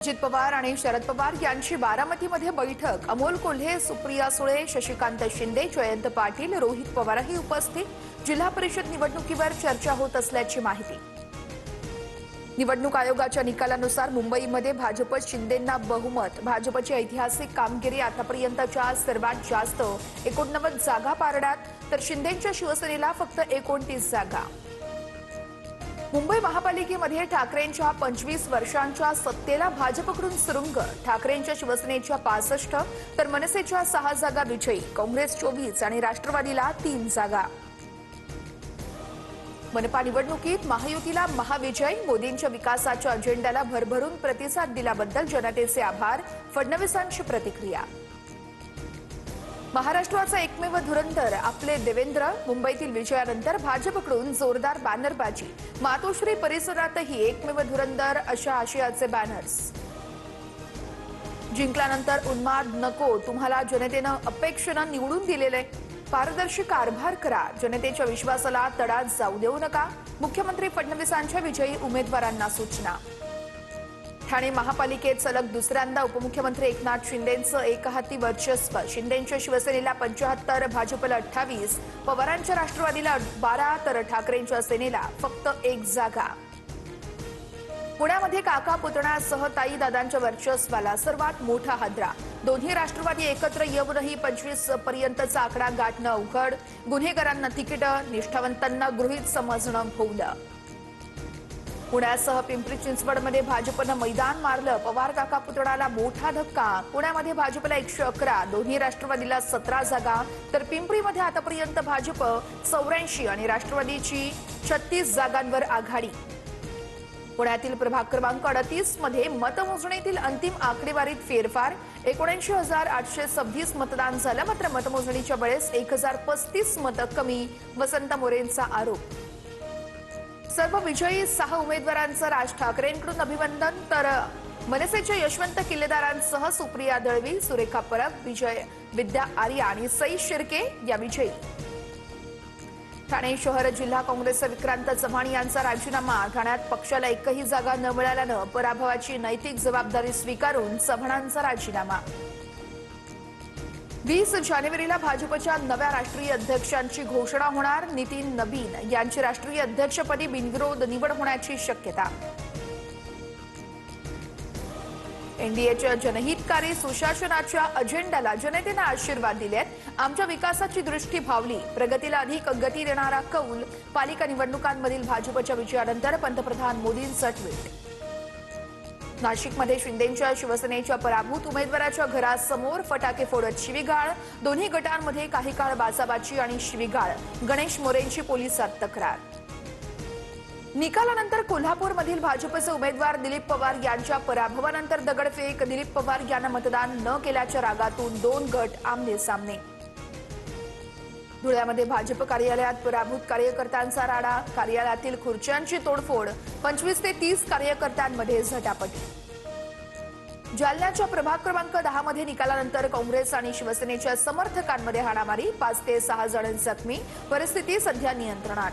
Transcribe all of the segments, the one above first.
अजित पवार आणि शरद पवार यांची बारामतीमध्ये बैठक। अमोल कोल्हे, सुप्रिया सुळे, शशिकांत शिंदे, जयंत पाटील, रोहित पवारही उपस्थित। जिल्हा परिषद निवडणुकीवर चर्चा होत असल्याची माहिती। निवडणूक आयोगाच्या निकालानुसार मुंबईमध्ये भाजप शिंदेंना बहुमत। भाजपची ऐतिहासिक कामगिरी आतापर्यंतच्या सर्वात जास्त 89 जागा पारड्यात, तर शिंदेंच्या शिवसेनेला फक्त 29 जागा। मुंबई महापालिकेमध्ये ठाकरेंच्या 25 वर्षांच्या सत्तेला भाजपकडून सुरुंग। ठाकरेंच्या शिवसेनेच्या 65 तर मनसेच्या 6 जागा विजयी। काँग्रेस 24 आणि राष्ट्रवादीला 3 जागा। मनपा निवडणुकीत महायुतीला महाविजय। मोदींच्या विकासाच्या अजेंड्याला भरभरून प्रतिसाद दिल्याबद्दल जनतेचे आभार। फडणवीसांची प्रतिक्रिया। महाराष्ट्राचा एकमेव धुरंधर आपले देवेंद्र। मुंबईतील विजयानंतर भाजपकडून जोरदार बॅनरबाजी। मातोश्री परिसरातही एकमेव धुरंधर अशा आशयाचे बॅनर्स। जिंकल्यानंतर उन्माद नको, तुम्हाला जनतेनं अपेक्षेनं निवडून दिलेले। पारदर्शी कारभार करा, जनतेच्या विश्वासाला तडा जाऊ देऊ नका। मुख्यमंत्री फडणवीसांच्या विजयी उमेदवारांना सूचना। ठाणे महापालिकेत सलग दुसऱ्यांदा उपमुख्यमंत्री एकनाथ शिंदेंचं एकहाती वर्चस्व। शिंदेंच्या शिवसेनेला 75, भाजपला 28, पवारांच्या राष्ट्रवादीला 12 तर ठाकरेंच्या सेनेला फक्त 1 जागा। पुण्यामध्ये काका पुतण्यासह ताई दादांच्या वर्चस्वाला सर्वात मोठा हादरा। दोन्ही राष्ट्रवादी एकत्र येऊनही 25 पर्यंतचा आकडा गाठणं अवघड। गुन्हेगारांना तिकीट, निष्ठावंतांना गृहीत समजणं भोवलं। पुण्यासह पिंपरी चिंचवडमध्ये भाजपनं मैदान मारलं। पवार काका पुतळ्याला मोठा धक्का। पुण्यामध्ये भाजपला 111, दोन्ही राष्ट्रवादीला 17 जागा, तर पिंपरीमध्ये आतापर्यंत भाजप 84 आणि राष्ट्रवादीची 36 जागांवर आघाडी। पुण्यातील प्रभाग क्रमांक 38 मध्ये मतमोजणीतील अंतिम आकडेवारीत फेरफार। 79,826 मतदान झालं, मात्र मतमोजणीच्या वेळेस 1035 मतं कमी। वसंत मोरेंचा आरोप। सर्व विजयी 6 उमेदवारांचं राज ठाकरेंकडून अभिनंदन, तर मनसेच्या यशवंत किल्लेदारांसह सुप्रिया दळवी, सुरेखा परब, विद्या आर्या आणि सई शिर्के या विजयी। ठाणे शहर जिल्हा काँग्रेसचे विक्रांत चव्हाण यांचा राजीनामा। ठाण्यात पक्षाला एकही जागा न मिळाल्यानं पराभवाची नैतिक जबाबदारी स्वीकारून चव्हाणांचा राजीनामा। 20 जानेवारीला भाजपच्या नव्या राष्ट्रीय अध्यक्षांची घोषणा होणार। नितीन नबीन यांची राष्ट्रीय अध्यक्षपदी बिनविरोध निवड होण्याची शक्यता। एनडीएच्या जनहितकारी सुशासनाच्या अजेंड्याला जनतेने आशीर्वाद दिलेत। आमच्या विकासाची दृष्टी भावली, प्रगतीला अधिक गती देणारा कौल। पालिका निवडणुकांमधील भाजपच्या विजयानंतर पंतप्रधान मोदींचं ट्विट। नाशिकमध्ये शिंदेंच्या शिवसेनेच्या पराभूत उमेदवाराच्या घरासमोर फटाके फोडत शिवीगाळ। दोन्ही गटांमध्ये काही काळ बाचाबाची आणि शिवीगाळ। गणेश मोरेंची पोलिसात तक्रार। निकालानंतर कोल्हापूरमधील भाजपचे उमेदवार दिलीप पवार यांच्या पराभवानंतर दगडफेक। दिलीप पवार यांना मतदान न केल्याच्या रागातून 2 गट आमने सामने। धुळ्यामध्ये भाजप कार्यालयात पराभूत कार्यकर्त्यांचा राडा। कार्यालयातील खुर्च्यांची तोडफोड। 25 ते 30 कार्यकर्त्यांमध्ये झटापटी। जालन्याच्या प्रभाग क्रमांक 10 मध्ये निकालानंतर काँग्रेस आणि शिवसेनेच्या समर्थकांमध्ये हाणामारी। 5 ते 6 जण जखमी। परिस्थिती सध्या नियंत्रणात।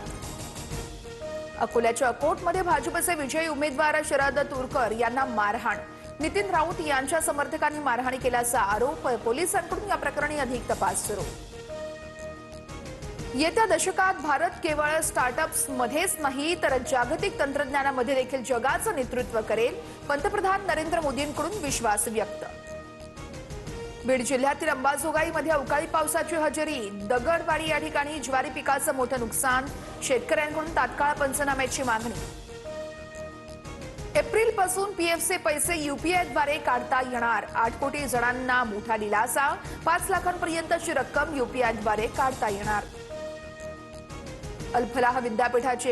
अकोल्याच्या अकोटमध्ये भाजपचे विजयी उमेदवार शरद तुरकर यांना मारहाण। नितीन राऊत यांच्या समर्थकांनी मारहाण केल्याचा आरोप। पोलिसांकडून या प्रकरणी अधिक तपास सुरू। येत्या दशकात भारत केवळ स्टार्टअप्समध्येच नाही तर जागतिक तंत्रज्ञानामध्ये देखील जगाचं नेतृत्व करेल। पंतप्रधान नरेंद्र मोदींकडून विश्वास व्यक्त। बीड जिल्ह्यातील अंबाजोगाईमध्ये अवकाळी पावसाची हजेरी। दगडवाडी या ठिकाणी ज्वारी पिकाचं मोठं नुकसान। शेतकऱ्यांकडून तात्काळ पंचनाम्याची मागणी। एप्रिलपासून पीएफचे पैसे यूपीआयद्वारे काढता येणार। 8 कोटी जणांना मोठा दिलासा। 5 लाखांपर्यंतची रक्कम यूपीआयद्वारे काढता येणार। अल फलाह विद्यापीठाची